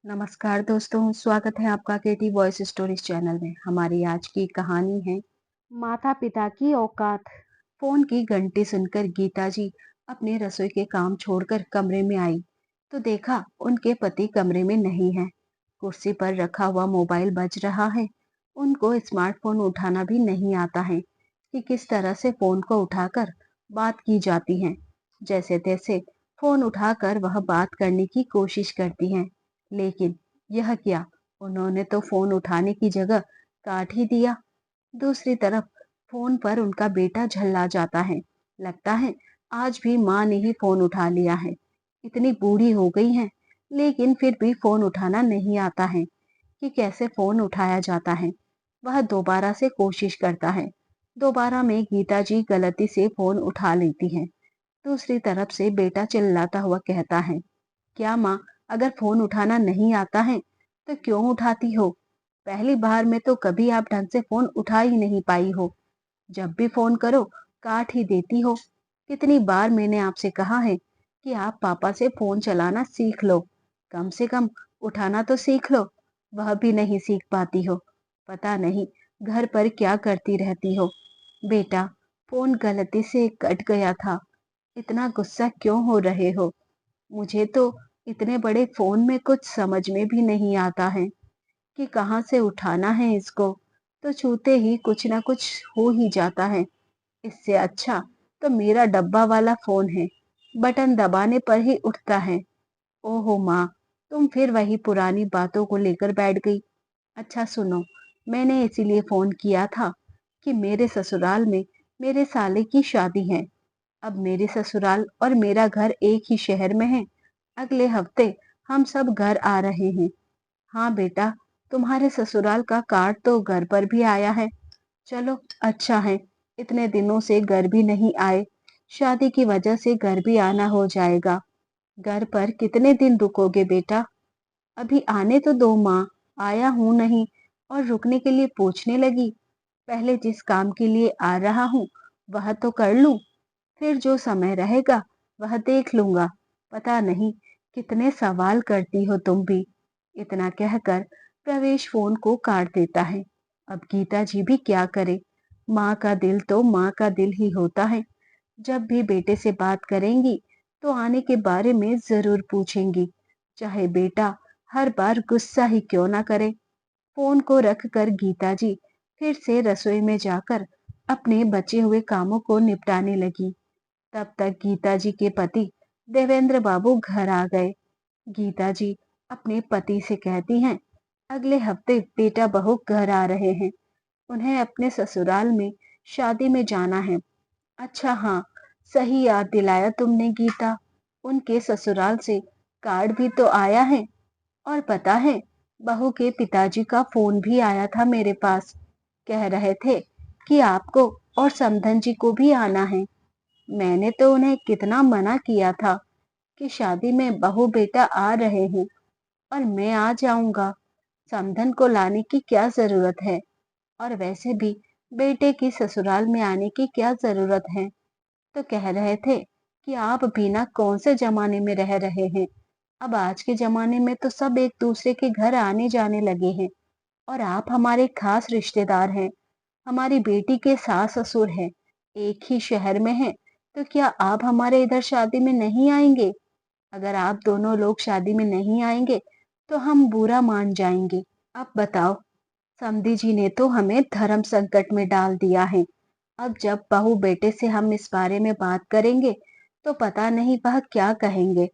नमस्कार दोस्तों, स्वागत है आपका केटी वॉइस स्टोरीज चैनल में। हमारी आज की कहानी है माता पिता की औकात। फोन की घंटी सुनकर गीता जी अपने रसोई के काम छोड़कर कमरे में आई तो देखा उनके पति कमरे में नहीं है। कुर्सी पर रखा हुआ मोबाइल बज रहा है। उनको स्मार्टफोन उठाना भी नहीं आता है कि किस तरह से फोन को उठाकर बात की जाती है। जैसे तैसे फोन उठाकर वह बात करने की कोशिश करती हैं, लेकिन यह क्या, उन्होंने तो फोन उठाने की जगह काट ही दिया। दूसरी तरफ फोन पर उनका बेटा झल्ला जाता है। लगता है आज भी माँ ने ही फोन उठा लिया है। इतनी बूढ़ी हो गई है, लेकिन फिर भी फोन उठाना नहीं आता है कि कैसे फोन उठाया जाता है। वह दोबारा से कोशिश करता है। दोबारा में गीता जी गलती से फोन उठा लेती है। दूसरी तरफ से बेटा चिल्लाता हुआ कहता है, क्या माँ, अगर फोन उठाना नहीं आता है तो क्यों उठाती हो? पहली बार में तो कभी आप ढंग से फोन उठा ही नहीं पाई हो। जब भी फोन करो काट ही देती हो। कितनी बार मैंने आपसे कहा है कि आप पापा से फोन चलाना सीख लो, कम से कम उठाना तो सीख लो। वह भी नहीं सीख पाती हो। पता नहीं घर पर क्या करती रहती हो। बेटा, फोन गलती से कट गया था। इतना गुस्सा क्यों हो रहे हो? मुझे तो इतने बड़े फोन में कुछ समझ में भी नहीं आता है कि कहाँ से उठाना है इसको। तो छूते ही कुछ ना कुछ हो ही जाता है। इससे अच्छा तो मेरा डब्बा वाला फोन है, बटन दबाने पर ही उठता है। ओहो माँ, तुम फिर वही पुरानी बातों को लेकर बैठ गई। अच्छा सुनो, मैंने इसीलिए फोन किया था कि मेरे ससुराल में मेरे साले की शादी है। अब मेरे ससुराल और मेरा घर एक ही शहर में है। अगले हफ्ते हम सब घर आ रहे हैं। हाँ बेटा, तुम्हारे ससुराल का कार्ड तो घर पर भी आया है। चलो अच्छा है, इतने दिनों से घर भी नहीं आए। शादी की वजह से घर भी आना हो जाएगा। घर पर कितने दिन रुकोगे बेटा? अभी आने तो दो माँ, आया हूँ नहीं और रुकने के लिए पूछने लगी। पहले जिस काम के लिए आ रहा हूँ वह तो कर लूं, फिर जो समय रहेगा वह देख लूंगा। पता नहीं कितने सवाल करती हो तुम भी। इतना कहकर प्रवेश फोन को काट देता है। अब गीता जी भी क्या करे। माँ का दिल तो माँ का दिल ही होता है। जब भी बेटे से बात करेंगी तो आने के बारे में जरूर पूछेंगी, चाहे बेटा हर बार गुस्सा ही क्यों ना करे। फोन को रखकर गीता जी फिर से रसोई में जाकर अपने बचे हुए कामों को निपटाने लगी। तब तक गीता जी के पति देवेंद्र बाबू घर आ गए। गीता जी अपने पति से कहती हैं, अगले हफ्ते बेटा बहू घर आ रहे हैं। उन्हें अपने ससुराल में शादी में जाना है। अच्छा हाँ, सही याद दिलाया तुमने गीता। उनके ससुराल से कार्ड भी तो आया है। और पता है, बहू के पिताजी का फोन भी आया था मेरे पास। कह रहे थे कि आपको और समधन जी को भी आना है। मैंने तो उन्हें कितना मना किया था कि शादी में बहू बेटा आ रहे हैं और मैं आ जाऊंगा। समधन को लाने की क्या जरूरत है? और वैसे भी बेटे की ससुराल में आने की क्या जरूरत है? तो कह रहे थे कि आप भी ना कौन से जमाने में रह रहे हैं। अब आज के जमाने में तो सब एक दूसरे के घर आने जाने लगे हैं और आप हमारे खास रिश्तेदार हैं। हमारी बेटी के सास ससुर हैं, एक ही शहर में हैं। तो क्या आप हमारे इधर शादी में नहीं आएंगे? अगर आप दोनों लोग शादी में नहीं आएंगे तो हम बुरा मान जाएंगे। अब बताओ, समधी जी ने तो हमें धर्म संकट में डाल दिया है। अब जब बहू बेटे से हम इस बारे में बात करेंगे तो पता नहीं वह क्या कहेंगे।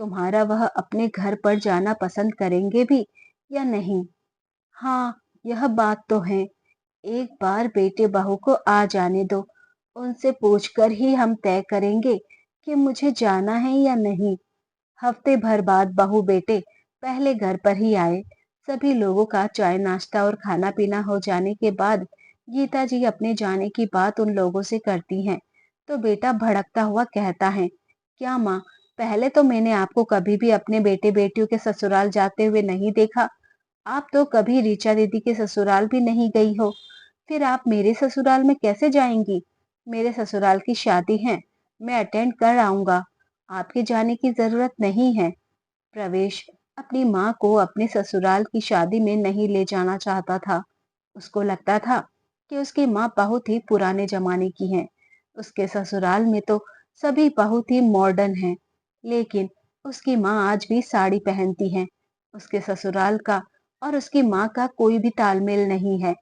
तुम्हारा वह अपने घर पर जाना पसंद करेंगे भी या नहीं? हाँ, यह बात तो है। एक बार बेटे बहू को आ जाने दो। उनसे पूछकर ही हम तय करेंगे कि मुझे जाना है या नहीं। हफ्ते भर बाद बहू बेटे पहले घर पर ही आए। सभी लोगों का चाय नाश्ता और खाना पीना हो जाने के बाद गीता जी अपने जाने की बात उन लोगों से करती हैं। तो बेटा भड़कता हुआ कहता है, क्या माँ, पहले तो मैंने आपको कभी भी अपने बेटे बेटियों के ससुराल जाते हुए नहीं देखा। आप तो कभी ऋचा दीदी के ससुराल भी नहीं गई हो। फिर आप मेरे ससुराल में कैसे जाएंगी? मेरे ससुराल की शादी है, मैं अटेंड कर आऊंगा। आपके जाने की जरूरत नहीं है। प्रवेश अपनी माँ को अपने ससुराल की शादी में नहीं ले जाना चाहता था। उसको लगता था कि उसकी माँ बहुत ही पुराने जमाने की है। उसके ससुराल में तो सभी बहुत ही मॉडर्न हैं, लेकिन उसकी माँ आज भी साड़ी पहनती है। उसके ससुराल का और उसकी माँ का कोई भी तालमेल नहीं है।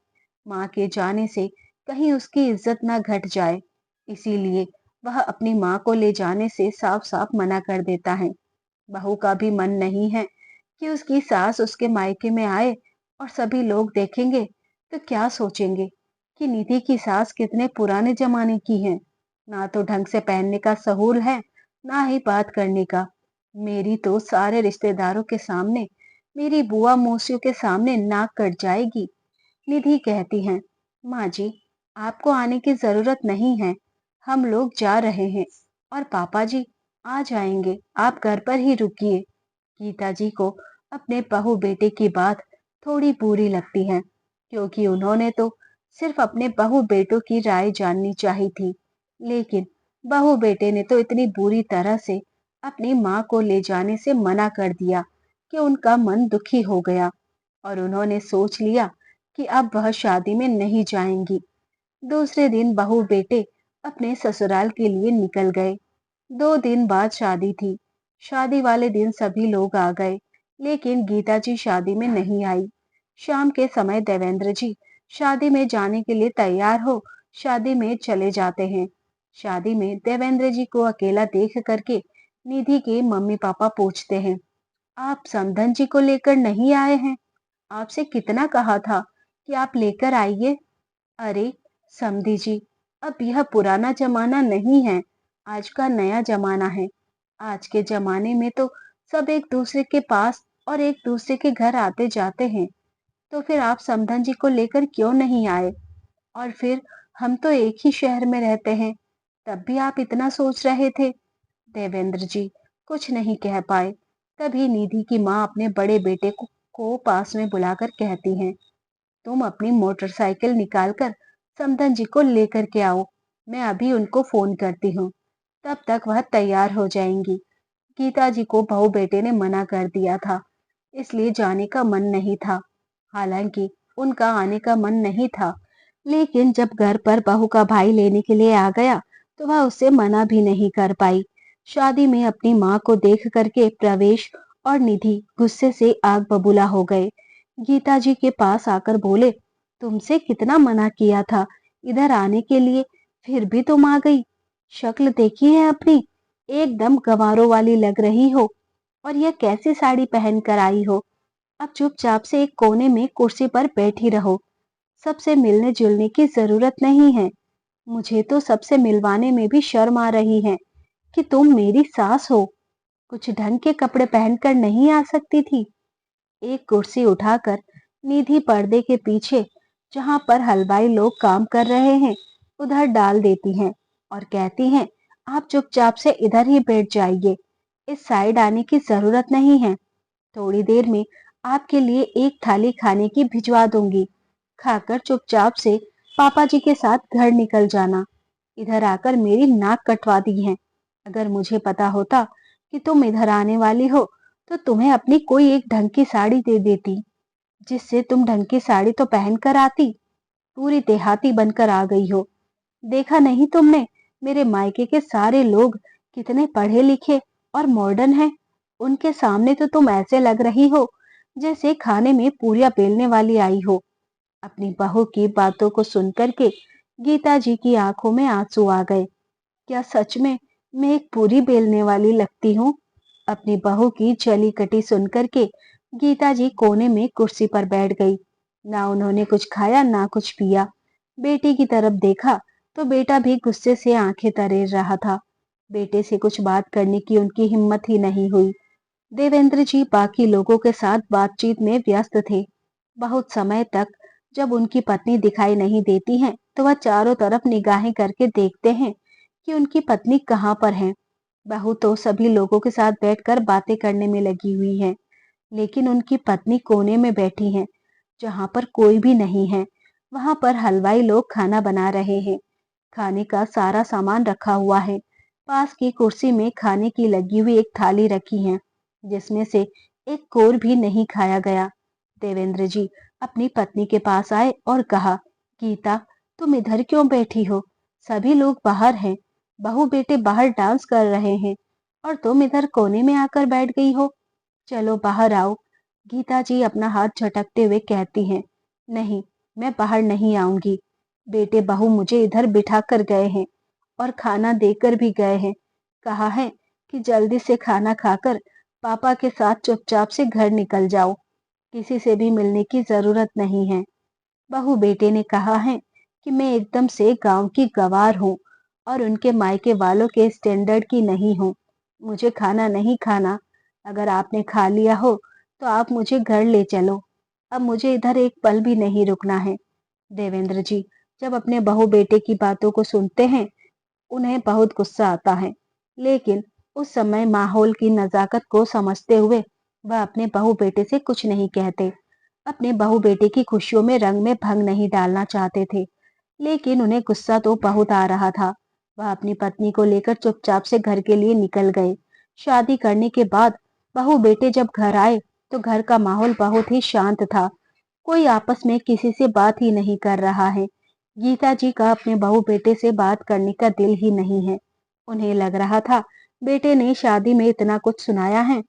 माँ के जाने से कहीं उसकी इज्जत ना घट जाए, इसीलिए वह अपनी माँ को ले जाने से साफ साफ मना कर देता है। बहू का भी मन नहीं है कि उसकी सास उसके मायके में आए और सभी लोग देखेंगे तो क्या सोचेंगे कि निधि की सास कितने पुराने जमाने की है। ना तो ढंग से पहनने का सहूल है, ना ही बात करने का। मेरी तो सारे रिश्तेदारों के सामने, मेरी बुआ मौसियों के सामने नाक कट जाएगी। निधि कहती हैं, माँ जी, आपको आने की जरूरत नहीं है, हम लोग जा रहे हैं और पापा जी आ जाएंगे, आप घर पर ही रुकिए। गीता जी को अपने बहू बेटे की बात थोड़ी बुरी लगती है, क्योंकि उन्होंने तो सिर्फ अपने बहू बेटों की राय जाननी चाहिए थी। लेकिन बहू बेटे ने तो इतनी बुरी तरह से अपनी माँ को ले जाने से मना कर दिया कि उनका मन दुखी हो गया और उन्होंने सोच लिया कि अब वह शादी में नहीं जाएंगी। दूसरे दिन बहू बेटे अपने ससुराल के लिए निकल गए। 2 दिन बाद शादी थी। शादी वाले दिन सभी लोग आ गए, लेकिन गीता जी शादी में नहीं आई। शाम के समय देवेंद्र जी शादी में जाने के लिए तैयार हो शादी में चले जाते हैं। शादी में देवेंद्र जी को अकेला देख करके निधि के मम्मी पापा पूछते हैं, आप समधन जी को लेकर नहीं आए हैं? आपसे कितना कहा था कि आप लेकर आइए। अरे समधी जी, अब यह पुराना जमाना नहीं है, आज का नया जमाना है। आज के जमाने में तो सब एक दूसरे के पास और एक दूसरे के घर आते जाते हैं। तो फिर आप समधन जी को लेकर क्यों नहीं आए? और फिर हम तो एक ही शहर में रहते हैं, तब भी आप इतना सोच रहे थे। देवेंद्र जी कुछ नहीं कह पाए। तभी निधि की माँ अपने बड़े बेटे को पास में बुलाकर कहती हैं, तुम अपनी मोटरसाइकिल निकालकर समधन जी को लेकर के आओ, मैं अभी उनको फोन करती हूँ, तब तक वह तैयार हो जाएंगी। गीता जी को बहू बेटे ने मना कर दिया था, इसलिए जाने का मन नहीं था। हालांकि उनका आने का मन नहीं था, लेकिन जब घर पर बहू का भाई लेने के लिए आ गया तो वह उसे मना भी नहीं कर पाई। शादी में अपनी माँ को देख करके प्रवेश और निधि गुस्से से आग बबूला हो गए। गीता जी के पास आकर बोले, तुमसे कितना मना किया था इधर आने के लिए, फिर भी तुम आ गई। शक्ल देखी है अपनी, एकदम गंवारों वाली लग रही हो। और यह कैसी साड़ी पहन कर आई हो? अब चुपचाप से एक कोने में कुर्सी पर बैठी रहो, सबसे मिलने जुलने की जरूरत नहीं है। मुझे तो सबसे मिलवाने में भी शर्म आ रही है कि तुम मेरी सास हो, कुछ ढंग के कपड़े पहनकर नहीं आ सकती थी। एक कुर्सी उठाकर निधि पर्दे के पीछे, जहां पर हलवाई लोग काम कर रहे हैं, उधर डाल देती हैं और कहती हैं, आप चुपचाप से इधर ही बैठ जाइए, इस साइड आने की जरूरत नहीं है। थोड़ी देर में आपके लिए एक थाली खाने की भिजवा दूंगी, खाकर चुपचाप से पापा जी के साथ घर निकल जाना। इधर आकर मेरी नाक कटवा दी है। अगर मुझे पता होता कि तुम इधर आने वाली हो तो तुम्हें अपनी कोई एक ढंग की साड़ी दे देती, जिससे तुम ढंग की साड़ी तो पहन कर आती। पूरी देहाती बनकर आ गई हो। देखा नहीं तुमने, मेरे मायके के सारे लोग कितने पढ़े लिखे और मॉडर्न हैं। उनके सामने तो तुम ऐसे लग रही हो जैसे खाने में पूरियां बेलने वाली आई हो। अपनी बहू की बातों को सुनकर के गीता जी की आंखों में आंसू आ गए। क्या सच में मैं एक पूरी बेलने वाली लगती हूँ? अपनी बहू की चली कटी सुनकर के गीता जी कोने में कुर्सी पर बैठ गई। ना उन्होंने कुछ खाया ना कुछ पिया। बेटी की तरफ देखा तो बेटा भी गुस्से से आंखें तरेर रहा था। बेटे से कुछ बात करने की उनकी हिम्मत ही नहीं हुई। देवेंद्र जी बाकी लोगों के साथ बातचीत में व्यस्त थे। बहुत समय तक जब उनकी पत्नी दिखाई नहीं देती है तो वह चारों तरफ निगाहें करके देखते हैं कि उनकी पत्नी कहाँ पर है। बहू तो सभी लोगों के साथ बैठकर बातें करने में लगी हुई है, लेकिन उनकी पत्नी कोने में बैठी है, जहां पर कोई भी नहीं है। वहां पर हलवाई लोग खाना बना रहे हैं। खाने का सारा सामान रखा हुआ है। पास की कुर्सी में खाने की लगी हुई एक थाली रखी है, जिसमें से एक कोर भी नहीं खाया गया। देवेंद्र जी अपनी पत्नी के पास आए और कहा, गीता, तुम इधर क्यों बैठी हो? सभी लोग बाहर हैं, बहू बेटे बाहर डांस कर रहे हैं और तुम इधर कोने में आकर बैठ गई हो। चलो बाहर आओ। गीता जी अपना हाथ झटकते हुए कहती हैं, नहीं, मैं बाहर नहीं आऊंगी। बेटे बहू मुझे इधर बिठा कर गए हैं और खाना देकर भी गए हैं। कहा है कि जल्दी से खाना खाकर पापा के साथ चुपचाप से घर निकल जाओ, किसी से भी मिलने की जरूरत नहीं है। बहू बेटे ने कहा है कि मैं एकदम से गांव की गवार हूँ और उनके मायके वालों के स्टैंडर्ड की नहीं हूँ। मुझे खाना नहीं खाना। अगर आपने खा लिया हो तो आप मुझे घर ले चलो। अब मुझे इधर एक पल भी नहीं रुकना है। देवेंद्र जी जब अपने बहू बेटे की बातों को सुनते हैं, उन्हें बहुत गुस्सा आता है, लेकिन उस समय माहौल की नजाकत को समझते हुए वह अपने बहू बेटे से कुछ नहीं कहते। अपने बहू बेटे की खुशियों में रंग में भंग नहीं डालना चाहते थे, लेकिन उन्हें गुस्सा तो बहुत आ रहा था। वह अपनी पत्नी को लेकर चुपचाप से घर के लिए निकल गए। शादी करने के बाद बहू बेटे जब घर आए तो घर का माहौल बहुत ही शांत था। कोई आपस में किसी से बात ही नहीं कर रहा है। गीता जी का अपने बहू बेटे से बात करने का दिल ही नहीं है। उन्हें लग रहा था बेटे ने शादी में इतना कुछ सुनाया है,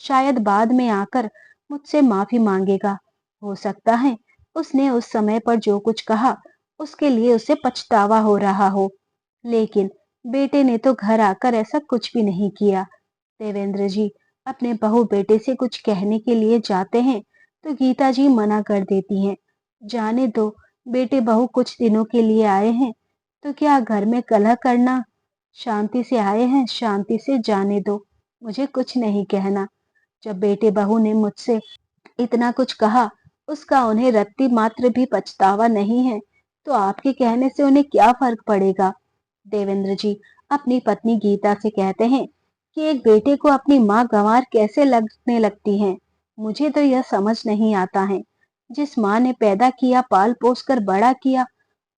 शायद बाद में आकर मुझसे माफी मांगेगा। हो सकता है उसने उस समय पर जो कुछ कहा उसके लिए उसे पछतावा हो रहा हो, लेकिन बेटे ने तो घर आकर ऐसा कुछ भी नहीं किया। देवेंद्र जी अपने बहू बेटे से कुछ कहने के लिए जाते हैं तो गीता जी मना कर देती हैं। जाने दो, बेटे बहू कुछ दिनों के लिए आए हैं तो क्या घर में कलह करना? शांति से आए हैं, शांति से जाने दो, मुझे कुछ नहीं कहना। जब बेटे बहू ने मुझसे इतना कुछ कहा, उसका उन्हें रत्ती मात्र भी पछतावा नहीं है, तो आपके कहने से उन्हें क्या फर्क पड़ेगा? देवेंद्र जी अपनी पत्नी गीता से कहते हैं कि एक बेटे को अपनी माँ गंवार कैसे लगने लगती है। मुझे तो यह समझ नहीं आता है। जिस माँ ने पैदा किया, पाल पोस कर बड़ा किया,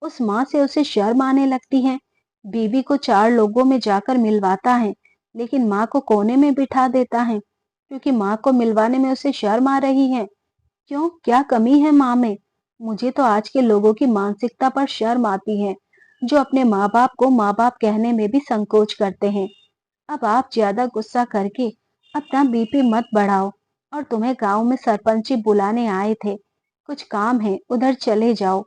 उस माँ से उसे शर्म आने लगती है। बीवी को चार लोगों में जाकर मिलवाता है, लेकिन माँ को कोने में बिठा देता है क्योंकि माँ को मिलवाने में उसे शर्म आ रही है। क्यों, क्या कमी है माँ में? मुझे तो आज के लोगों की मानसिकता पर शर्म आती है, जो अपने माँ बाप को माँ बाप कहने में भी संकोच करते हैं। अब आप ज्यादा गुस्सा करके अपना बीपी मत बढ़ाओ। और तुम्हें गांव में सरपंची बुलाने आए थे, कुछ काम है, उधर चले जाओ।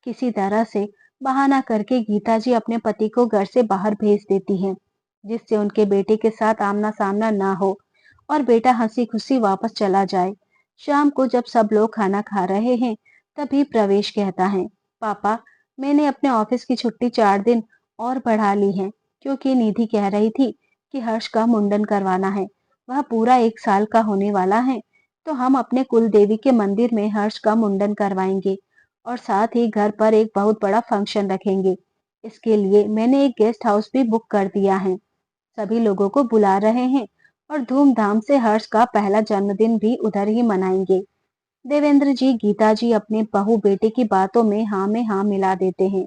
किसी तरह से बहाना करके गीता जी अपने पति को घर से बाहर भेज देती हैं, जिससे उनके बेटे के साथ आमना सामना ना हो और बेटा हंसी खुशी वापस चला जाए। शाम को जब सब लोग खाना खा रहे हैं, तभी प्रवेश कहता है, पापा, मैंने अपने ऑफिस की छुट्टी 4 दिन और बढ़ा ली है, क्योंकि निधि कह रही थी कि हर्ष का मुंडन करवाना है। वह पूरा 1 साल का होने वाला है, तो हम अपने कुल देवी के मंदिर में हर्ष का मुंडन करवाएंगे और साथ ही घर पर एक बहुत बड़ा फंक्शन रखेंगे। इसके लिए मैंने एक गेस्ट हाउस भी बुक कर दिया है। सभी लोगों को बुला रहे हैं और धूमधाम से हर्ष का पहला जन्मदिन भी उधर ही मनाएंगे। देवेंद्र जी गीता जी अपने बहू बेटे की बातों में हाँ मिला देते हैं,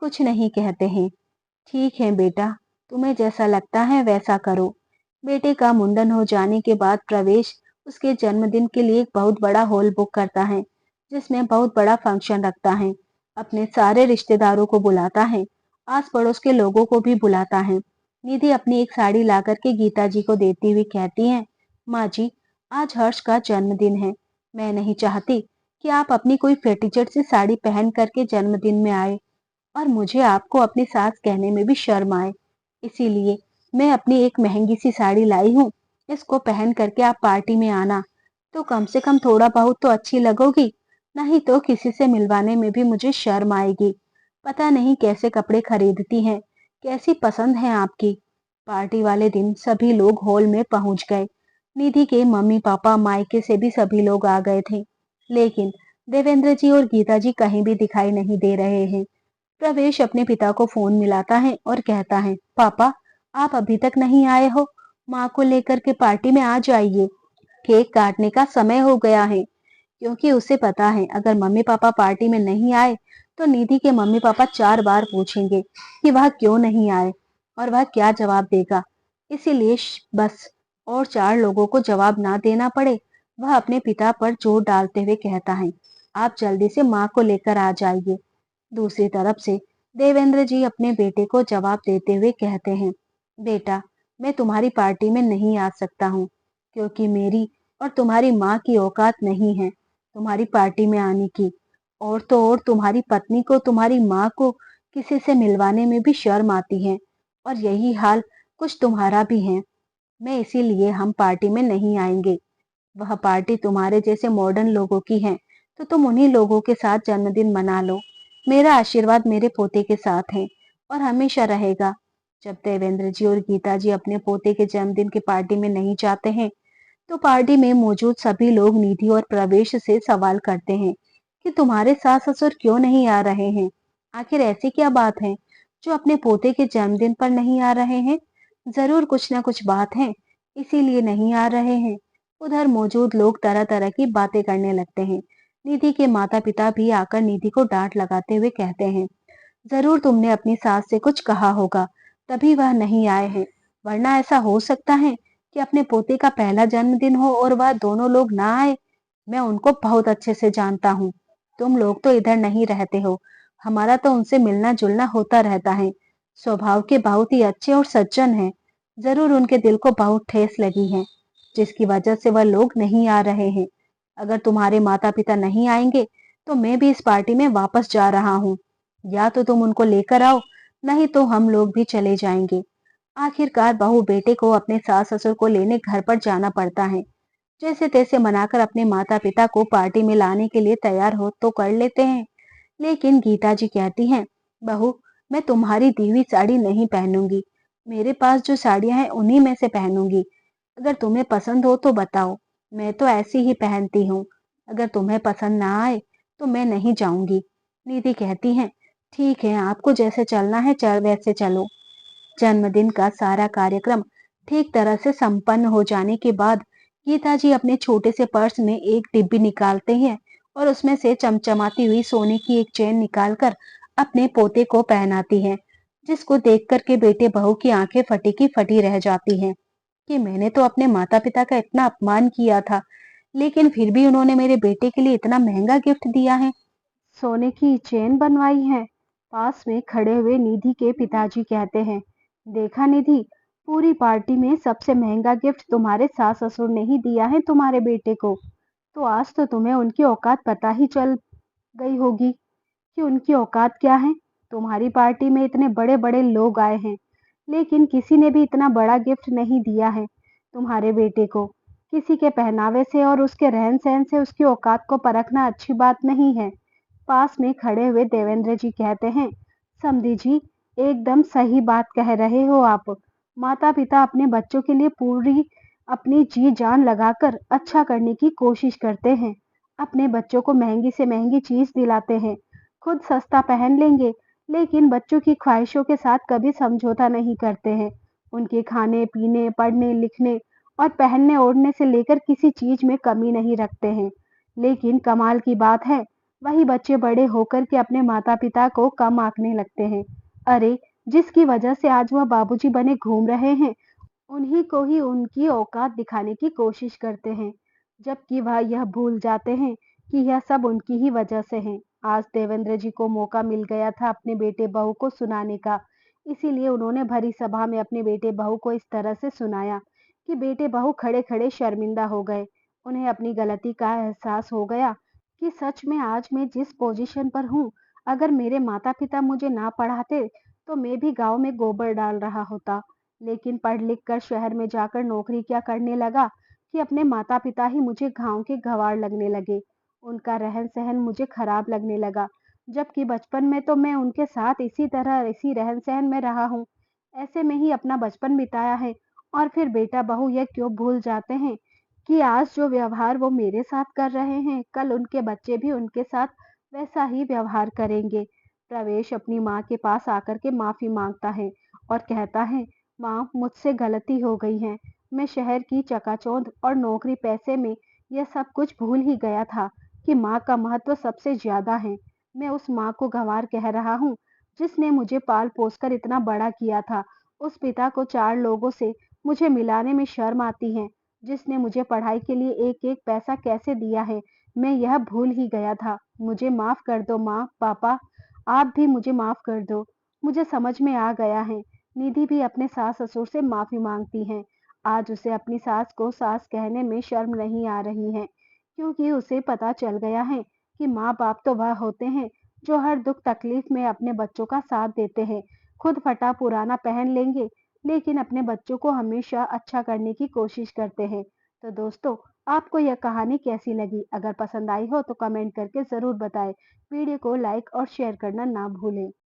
कुछ नहीं कहते हैं। ठीक है बेटा, तुम्हें जैसा लगता है वैसा करो। बेटे का मुंडन हो जाने के बाद प्रवेश उसके जन्मदिन के लिए एक बहुत बड़ा हॉल बुक करता है, जिसमें बहुत बड़ा फंक्शन रखता है। अपने सारे रिश्तेदारों को बुलाता है, आस पड़ोस के लोगों को भी बुलाता है। निधि अपनी एक साड़ी ला करके गीता जी को देती हुई कहती है, माँ जी, आज हर्ष का जन्मदिन है। मैं नहीं चाहती कि आप अपनी कोई फेटीचट सी साड़ी पहन करके जन्मदिन में आए और मुझे आपको अपनी सास कहने में भी शर्म आए। इसीलिए मैं अपनी एक महंगी सी साड़ी लाई हूँ। इसको पहन करके आप पार्टी में आना, तो कम से कम थोड़ा बहुत तो अच्छी लगोगी। नहीं तो किसी से मिलवाने में भी मुझे शर्म आएगी। पता नहीं कैसे कपड़े खरीदती हैं, कैसी पसंद है आपकी। पार्टी वाले दिन सभी लोग हॉल में पहुंच गए। निधि के मम्मी पापा, मायके से भी सभी लोग आ गए थे, लेकिन देवेंद्र जी और गीता जी कहीं भी दिखाई नहीं दे रहे हैं। प्रवेश अपने पिता को फोन मिलाता है और कहता है, पापा, आप अभी तक नहीं आए हो? माँ को लेकर के पार्टी में आ जाइए, केक काटने का समय हो गया है। क्योंकि उसे पता है अगर मम्मी पापा पार्टी में नहीं आए तो निधि के मम्मी पापा 4 बार पूछेंगे कि वह क्यों नहीं आए और वह क्या जवाब देगा। इसीलिए बस और 4 लोगों को जवाब ना देना पड़े, वह अपने पिता पर जोर डालते हुए कहता है, आप जल्दी से माँ को लेकर आ जाइए। दूसरी तरफ से देवेंद्र जी अपने बेटे को जवाब देते हुए कहते हैं, बेटा, मैं तुम्हारी पार्टी में नहीं आ सकता हूँ, क्योंकि मेरी और तुम्हारी माँ की औकात नहीं है तुम्हारी पार्टी में आने की। और तो और तुम्हारी पत्नी को, तुम्हारी माँ को किसी से मिलवाने में भी शर्म आती है, और यही हाल कुछ तुम्हारा भी है। मैं इसीलिए हम पार्टी में नहीं आएंगे। वह पार्टी तुम्हारे जैसे मॉडर्न लोगों की है, तो तुम उन्हीं लोगों के साथ जन्मदिन मना लो। मेरा आशीर्वाद मेरे पोते के साथ है और हमेशा रहेगा। जब देवेंद्र जी और गीता जी अपने पोते के जन्मदिन की पार्टी में नहीं जाते हैं, तो पार्टी में मौजूद सभी लोग निधि और प्रवेश से सवाल करते हैं कि तुम्हारे सास ससुर क्यों नहीं आ रहे हैं। आखिर ऐसी क्या बात है जो अपने पोते के जन्मदिन पर नहीं आ रहे हैं? जरूर कुछ ना कुछ बात है, इसीलिए नहीं आ रहे हैं। उधर मौजूद लोग तरह तरह की बातें करने लगते हैं। निधि के माता पिता भी आकर निधि को डांट लगाते हुए कहते हैं, जरूर तुमने अपनी सास से कुछ कहा होगा, तभी वह नहीं आए हैं। वरना ऐसा हो सकता है कि अपने पोते का पहला जन्मदिन हो और वह दोनों लोग ना आए। मैं उनको बहुत अच्छे से जानता हूँ। तुम लोग तो इधर नहीं रहते हो, हमारा तो उनसे मिलना जुलना होता रहता है। स्वभाव के बहुत ही अच्छे और सज्जन हैं। जरूर उनके दिल को बहुत ठेस लगी है, जिसकी वजह से वह लोग नहीं आ रहे हैं। अगर तुम्हारे माता पिता नहीं आएंगे, तो मैं भी इस पार्टी में वापस जा रहा हूँ। या तो तुम उनको लेकर आओ, नहीं तो हम लोग भी चले जाएंगे। आखिरकार बहू बेटे को अपने सास ससुर को लेने घर पर जाना पड़ता है। जैसे तैसे मनाकर अपने माता पिता को पार्टी में लाने के लिए तैयार हो तो कर लेते हैं। लेकिन गीता जी कहती हैं, बहू, मैं तुम्हारी दी हुई साड़ी नहीं पहनूंगी। मेरे पास जो साड़ियां हैं उन्हीं में से पहनूंगी। अगर तुम्हें पसंद हो तो बताओ, मैं तो ऐसी ही पहनती हूँ। अगर तुम्हें पसंद ना आए तो मैं नहीं जाऊंगी। निधि कहती है, ठीक है, आपको जैसे चलना है चल वैसे चलो। जन्मदिन का सारा कार्यक्रम ठीक तरह से संपन्न हो जाने के बाद गीता जी अपने छोटे से पर्स में एक डिब्बी निकालते हैं और उसमें से चमचमाती हुई सोने की एक चेन निकालकर अपने पोते को पहनाती हैं, जिसको देख कर के बेटे बहू की आंखें फटी की फटी रह जाती हैं कि मैंने तो अपने माता पिता का इतना अपमान किया था, लेकिन फिर भी उन्होंने मेरे बेटे के लिए इतना महंगा गिफ्ट दिया है। सोने की चेन बनवाई है। पास में खड़े हुए निधि के पिताजी कहते हैं, देखा निधि, पूरी पार्टी में सबसे महंगा गिफ्ट तुम्हारे सास ससुर ने ही दिया है तुम्हारे बेटे को। तो आज तो तुम्हें उनकी औकात पता ही चल गई होगी कि उनकी औकात क्या है। तुम्हारी पार्टी में इतने बड़े बड़े लोग आए हैं, लेकिन किसी ने भी इतना बड़ा गिफ्ट नहीं दिया है तुम्हारे बेटे को। किसी के पहनावे से और उसके रहन सहन से उसकी औकात को परखना अच्छी बात नहीं है। पास में खड़े हुए देवेंद्र जी कहते हैं, समधी जी, एकदम सही बात कह रहे हो आप। माता पिता अपने बच्चों के लिए पूरी अपनी जी जान लगाकर अच्छा करने की कोशिश करते हैं। अपने बच्चों को महंगी से महंगी चीज दिलाते हैं, खुद सस्ता पहन लेंगे, लेकिन बच्चों की ख्वाहिशों के साथ कभी समझौता नहीं करते हैं। उनके खाने पीने, पढ़ने लिखने और पहनने ओढ़ने से लेकर किसी चीज में कमी नहीं रखते हैं। लेकिन कमाल की बात है, वही बच्चे बड़े होकर के अपने माता पिता को कम आंकने लगते हैं। अरे, जिसकी वजह से आज वह बाबूजी बने घूम रहे हैं, उन्हीं को ही उनकी औकात दिखाने की कोशिश करते हैं, जबकि वह यह भूल जाते हैं कि यह सब उनकी ही वजह से है। आज देवेंद्र जी को मौका मिल गया था अपने बेटे बहू को सुनाने का, इसीलिए उन्होंने भरी सभा में अपने बेटे बहू को इस तरह से सुनाया कि बेटे बहू खड़े खड़े शर्मिंदा हो गए। उन्हें अपनी गलती का एहसास हो गया कि सच में आज मैं जिस पोजीशन पर हूँ, अगर मेरे माता पिता मुझे ना पढ़ाते तो मैं भी गांव में गोबर डाल रहा होता। लेकिन पढ़ लिख कर शहर में जाकर नौकरी क्या करने लगा कि अपने माता पिता ही मुझे गांव के गंवार लगने लगे। उनका रहन सहन मुझे खराब लगने लगा, जबकि बचपन में तो मैं उनके साथ इसी तरह इसी रहन सहन में रहा हूँ। ऐसे में ही अपना बचपन बिताया है। और फिर बेटा बहू यह क्यों भूल जाते हैं कि आज जो व्यवहार वो मेरे साथ कर रहे हैं, कल उनके बच्चे भी उनके साथ वैसा ही व्यवहार करेंगे। प्रवेश अपनी माँ के पास आकर के माफी मांगता है और कहता है, माँ, मुझसे गलती हो गई है। मैं शहर की चकाचौंध और नौकरी पैसे में यह सब कुछ भूल ही गया था कि माँ का महत्व सबसे ज्यादा है। मैं उस माँ को गंवार कह रहा हूँ जिसने मुझे पाल पोस कर इतना बड़ा किया था। उस पिता को 4 लोगों से मुझे मिलाने में शर्म आती है। जिसने मुझे पढ़ाई के लिए एक-एक पैसा कैसे दिया है, मैं यह भूल ही गया था। मुझे माफ़ कर दो माँ, पापा, आप भी मुझे माफ़ कर दो। मुझे समझ में आ गया है। निधि भी अपने सास-ससुर से माफ़ी माँगती है। आज उसे अपनी सास को सास कहने में शर्म नहीं आ रही है, क्योंकि उसे पता चल गया है कि माँ-बाप तो वह होते हैं, जो हर दुख तकलीफ में अपने बच्चों का साथ देते हैं। खुद फटा पुराना पहन लेंगे, लेकिन अपने बच्चों को हमेशा अच्छा करने की कोशिश करते हैं। तो दोस्तों, आपको यह कहानी कैसी लगी? अगर पसंद आई हो तो कमेंट करके ज़रूर बताएं। वीडियो को लाइक और शेयर करना ना भूलें।